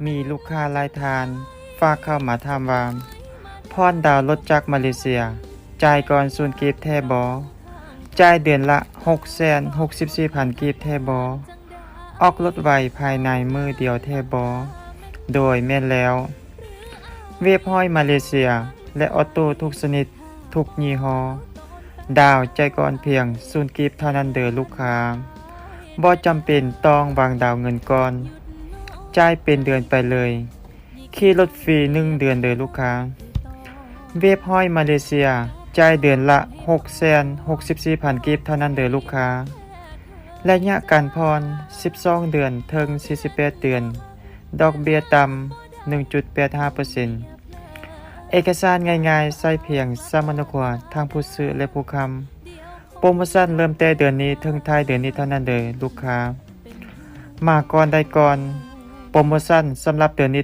มีลูกค้ารายทานฝากเข้ามาถามว่าพรดาวรถจากมาเลเซียจ่ายก่อน0กีบแท้บ่จ่ายเดือนละ 664,000 กีบแท้บ่ออกรถไวภายในมือเดียวแท้บ่โดยแม่นแล้วเว็บห้อยมาเลเซียและออโต้ทุกชนิดทุกยี่ห้อดาวจ่ายก่อนเพียง0กีบเท่านั้นเด้อลูกค้าบ่จำเป็นต้องวางดาวเงินก่อนจ่ายเป็นเดือนไปเลยขี่รถฟรี1เดือนเด้อลูกค้าเว็บห้อยมาเลเซียจ่ายเดือนละ 664,000 กีบเท่านั้นเด้อลูกค้าระยะการผ่อน12เดือนถึง48เดือนดอกเบี้ยต่ำ 1.85% เอกสารง่ายๆใส่เพียงสามนุขวาทางผู้ซื้อและผู้ค้ำโปรโมชั่นเริ่มแต่เดือนนี้ถึงท้ายเดือนนี้เท่านั้นเด้อลูกค้ามาก่อนได้ก่อนโปรโมชั่นสำหรับเดือนนี้